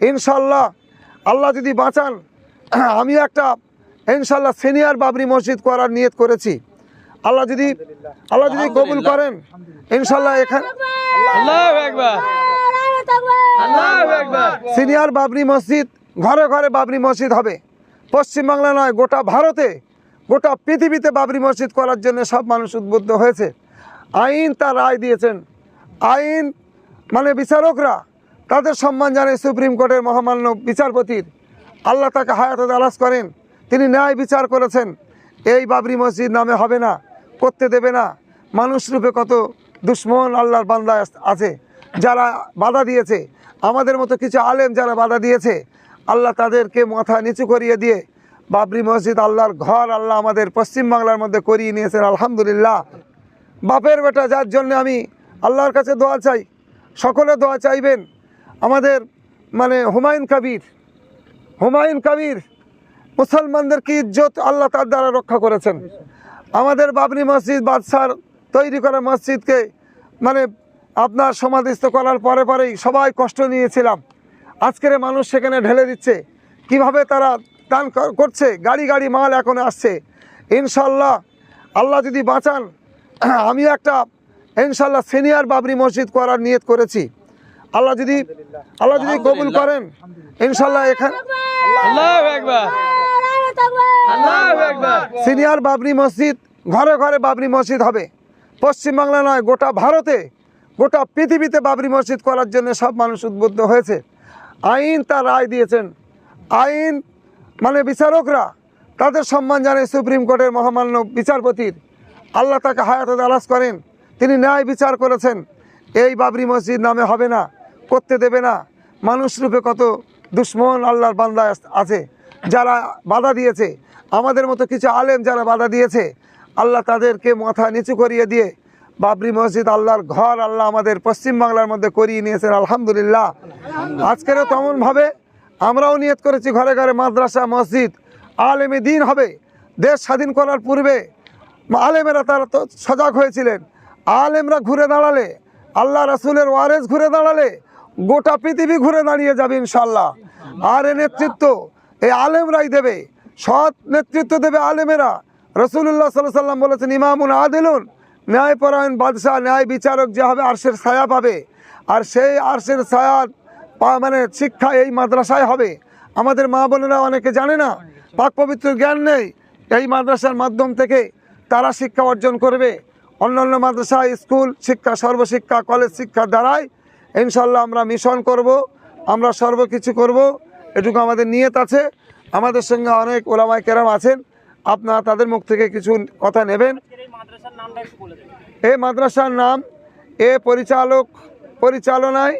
ইনশাল্লাহ আল্লাহ যদি বাঁচান আমি একটা ইনশাল্লাহ সিনিয়র বাবরি মসজিদ করার নিয়ত করেছি। আল্লাহ যদি কবুল করেন ইনশাল্লাহ এখানে সিনিয়র বাবরি মসজিদ, ঘরে ঘরে বাবরি মসজিদ হবে। পশ্চিমবাংলা নয়, গোটা ভারতে, গোটা পৃথিবীতে বাবরি মসজিদ করার জন্য সব মানুষ উদ্বুদ্ধ হয়েছে। আইন তার রায় দিয়েছেন, আইন মানে বিচারকরা তাদের সম্মান জানায় সুপ্রিম কোর্টের মহামান্য বিচারপতির। আল্লাহ তাকে হায়াতে দারাজ করেন, তিনি ন্যায় বিচার করেছেন। এই বাবরি মসজিদ নামে হবে না, করতে দেবে না। মানুষ রূপে কত দুশ্মন আল্লাহর বান্দা আছে যারা বাধা দিয়েছে, আমাদের মতো কিছু আলেম যারা বাধা দিয়েছে, আল্লাহ তাদেরকে মাথা নিচু করিয়ে দিয়ে বাবরি মসজিদ আল্লাহর ঘর আল্লাহ আমাদের পশ্চিমবাংলার মধ্যে করিয়ে নিয়েছেন। আলহামদুলিল্লাহ। বাপের বেটা যার জন্য আমি আল্লাহর কাছে দোয়া চাই, সকলে দোয়া চাইবেন। আমাদের মানে হুমায়ুন কবির মুসলমানদের কি ইজ্জত আল্লাহ তার দ্বারা রক্ষা করেছেন। আমাদের বাবরি মসজিদ বাদশার তৈরি করা মসজিদকে মানে আপনার সমাধিস্থ করার পরেই সবাই কষ্ট নিয়েছিলাম। আজকের মানুষ সেখানে ঢেলে দিচ্ছে, কিভাবে তারা দান করছে, গাড়ি গাড়ি মাল এখন আসছে। ইনশাল্লাহ আল্লাহ যদি বাঁচান আমি একটা ইনশাল্লাহ সিনিয়র বাবরি মসজিদ করার নিয়ত করেছি। আল্লাহ যদি কবুল করেন ইনশাল্লাহ এখানে সিনিয়র বাবরি মসজিদ, ঘরে ঘরে বাবরি মসজিদ হবে। পশ্চিমবাংলা নয়, গোটা ভারতে, গোটা পৃথিবীতে বাবরি মসজিদ করার জন্য সব মানুষ উদ্বুদ্ধ হয়েছে। আইন তার রায় দিয়েছেন, আইন মানে বিচারকরা তাদের সম্মান জানায় সুপ্রিম কোর্টের মহামান্য বিচারপতির। আল্লাহ তাকে হায়াতে দারাজ করেন, তিনি ন্যায় বিচার করেছেন। এই বাবরি মসজিদ নামে হবে না, করতে দেবে না। মানুষ রূপে কত দুশ্মন আল্লাহর বান্দা আছে যারা বাধা দিয়েছে, আমাদের মতো কিছু আলেম যারা বাধা দিয়েছে, আল্লাহ তাদেরকে মাথা নিচু করিয়ে দিয়ে বাবরি মসজিদ আল্লাহর ঘর আল্লাহ আমাদের পশ্চিমবাংলার মধ্যে করিয়ে নিয়েছেন। আলহামদুলিল্লাহ। আজকেরও তেমনভাবে আমরাও নিয়ত করেছি, ঘরে ঘরে মাদ্রাসা মসজিদ আলেমে দিন হবে। দেশ স্বাধীন করার পূর্বে আলেমেরা তারা তো সজাগ হয়েছিলেন। আলেমরা ঘুরে দাঁড়ালে, আল্লাহ রাসূলের ওয়ারেস ঘুরে দাঁড়ালে গোটা পৃথিবী ঘুরে দাঁড়িয়ে যাবে ইনশাল্লাহ। আর এ নেতৃত্ব এই আলেমরাই দেবে, সৎ নেতৃত্ব দেবে আলেমেরা। রাসূলুল্লাহ সাল্লাল্লাহু আলাইহি ওয়াসাল্লাম বলেছেন, ইমামুন আদিলুন, ন্যায়পরায়ণ বাদশাহ, ন্যায় বিচারক যে হবে আরশের ছায়া পাবে। আর সেই আরশের ছায়া মানে শিক্ষা এই মাদ্রাসায় হবে। আমাদের মা বোনেরা অনেকে জানে না, পাক পবিত্র জ্ঞান নেই। এই মাদ্রাসার মাধ্যম থেকে তারা শিক্ষা অর্জন করবে। অন্যান্য মাদ্রাসা, স্কুল শিক্ষা, সর্বশিক্ষা, কলেজ শিক্ষার দ্বারাই ইনশাল্লাহ আমরা মিশন করব, আমরা সর্বকিছু করব, এটুকু আমাদের নিয়ত আছে। আমাদের সঙ্গে অনেক ওলামায়ে কেরাম আছেন, আপনারা তাদের মুখ থেকে কিছু কথা নেবেন। এই মাদ্রাসার নাম পরিচালনায়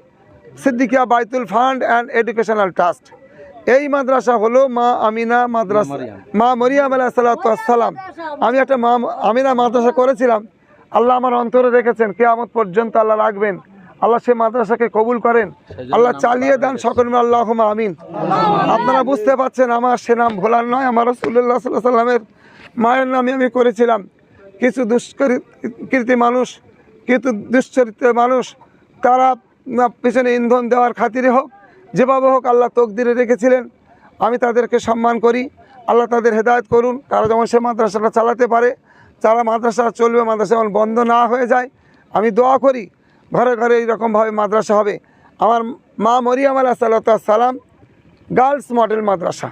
সিদ্দিকিয়া বাইতুল ফান্ড অ্যান্ড এডুকেশনাল ট্রাস্ট। এই মাদ্রাসা হলো মা আমিনা মাদ্রাসা, মা মরিয়াম আলাইহিস সালাম। আমি একটা মা আমিনা মাদ্রাসা করেছিলাম, আল্লাহ আমার অন্তরে রেখেছেন, কিয়ামত পর্যন্ত আল্লাহ রাখবেন। আল্লাহ সে মাদ্রাসাকে কবুল করেন, আল্লাহ চালিয়ে দেন সকলে আল্লাহুম্মা আমিন। আপনারা বুঝতে পারছেন আমার সে নাম ভোলার নয়, আমার রাসূলুল্লাহ সাল্লাল্লাহু আলাইহি ওয়াসাল্লামের মায়ের নামে আমি করেছিলাম। কিছু দুষ্কৃতী মানুষ, কিছু দুশ্চরিত্রের মানুষ, তারা পিছনে ইন্ধন দেওয়ার খাতিরে হোক, যেভাবে হোক আল্লাহ তকদিরে রেখেছিলেন। আমি তাদেরকে সম্মান করি, আল্লাহ তাদের হেদায়েত করুন। তারা যেমন সে মাদ্রাসাটা চালাতে পারে, যারা মাদ্রাসা চলবে, মাদ্রাসা যেমন বন্ধ না হয়ে যায়। আমি দোয়া করি ঘরে ঘরে এইরকমভাবে মাদ্রাসা হবে। আমার মা মরিয়াম আলাইহিস সালাম গার্লস মডেল মাদ্রাসা,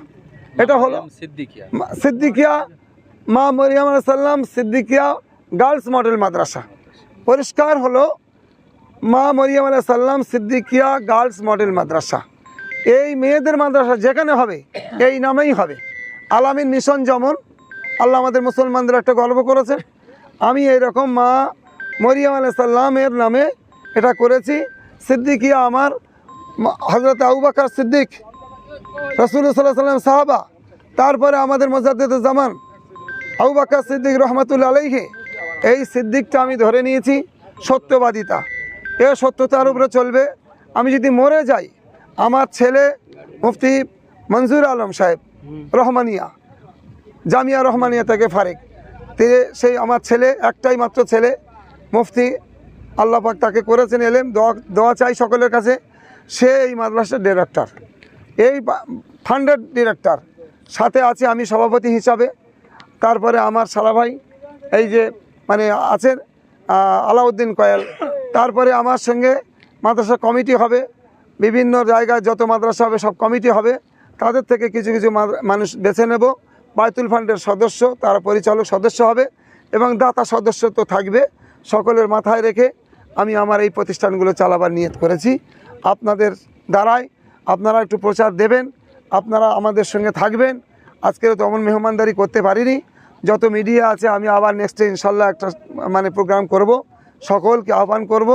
এটা হলো সিদ্দিকিয়া মা মরিয়াম আলাইহিস সালাম সিদ্দিকিয়া গার্লস মডেল মাদ্রাসা। পরিষ্কার হলো মা মরিয়াম আলাইহিস সালাম সিদ্দিকিয়া গার্লস মডেল মাদ্রাসা। এই মেয়েদের মাদ্রাসা যেখানে হবে এই নামেই হবে। আলামিন মিশন যেমন আল্লাহ আমাদের মুসলমানদের একটা গর্ব করেছে, আমি এইরকম মা মরিয়াম আলাইহিস সালামের নামে এটা করেছি। সিদ্দিকিয়া আমার হযরত আবু বকর সিদ্দিক, রাসূলুল্লাহ সাল্লাল্লাহু আলাইহি ওয়াসাল্লাম সাহাবা, তারপরে আমাদের মুজাদ্দিদুজ জামান আবু বকর সিদ্দিক রহমাতুল্লাহ আলাইহি। এই সিদ্দিকটা আমি ধরে নিয়েছি সত্যবাদিতা, এ সত্যতার উপরে চলবে। আমি যদি মরে যাই, আমার ছেলে মুফতি মনজুর আলম সাহেব রহমানিয়া, জামিয়া রহমানিয়া থেকে ফারেক, সেই আমার ছেলে, একটাই মাত্র ছেলে, মুফতি, আল্লাহ পাক তাকে করেছেন এলেম, দোয়া চাই সকলের কাছে। সে এই মাদ্রাসার ডিরেক্টর। এই ফান্ডের ডিরেক্টর, সাথে আছে আমি সভাপতি হিসাবে, তারপরে আমার সালা ভাই এই যে মানে আছেন আলাউদ্দিন কয়েল, তারপরে আমার সঙ্গে মাদ্রাসা কমিটি হবে, বিভিন্ন জায়গায় যত মাদ্রাসা হবে সব কমিটি হবে, তাদের থেকে কিছু কিছু মানুষ বেছে নেব। বায়তুল ফান্ডের সদস্য, তারা পরিচালক সদস্য হবে এবং দাতা সদস্য তো থাকবে। সকলের মাথায় রেখে আমি আমার এই প্রতিষ্ঠানগুলো চালাবার নিয়ত করেছি। আপনাদের দ্বারাই আপনারা একটু প্রচার দেবেন, আপনারা আমাদের সঙ্গে থাকবেন। আজকের তেমন মেহমানদারি করতে পারিনি, যত মিডিয়া আছে আমি আবার নেক্সটে ইনশাল্লাহ একটা মানে প্রোগ্রাম করব, সকলকে আহ্বান করব।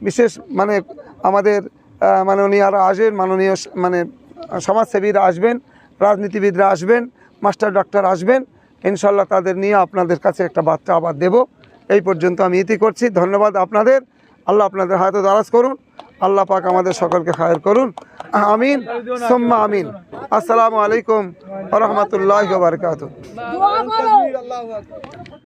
বিশেষ মানে আমাদের মাননীয়রা আসবেন, মাননীয় মানে সমাজসেবীরা আসবেন, রাজনীতিবিদরা আসবেন, মাস্টার ডাক্তার আসবেন, ইনশাল্লাহ তাদের নিয়ে আপনাদের কাছে একটা বার্তা আবার দেব। এই পর্যন্ত আমি ইতি করছি। ধন্যবাদ আপনাদের। আল্লাহ আপনাদের হায়াতে দারাজ করুন। আল্লাহ পাক আমাদের সকলকে খায়ের করুন। আমিন সুম্মা আমিন। আসসালামু আলাইকুম ওয়া রাহমাতুল্লাহি ওয়া বারাকাতুহু।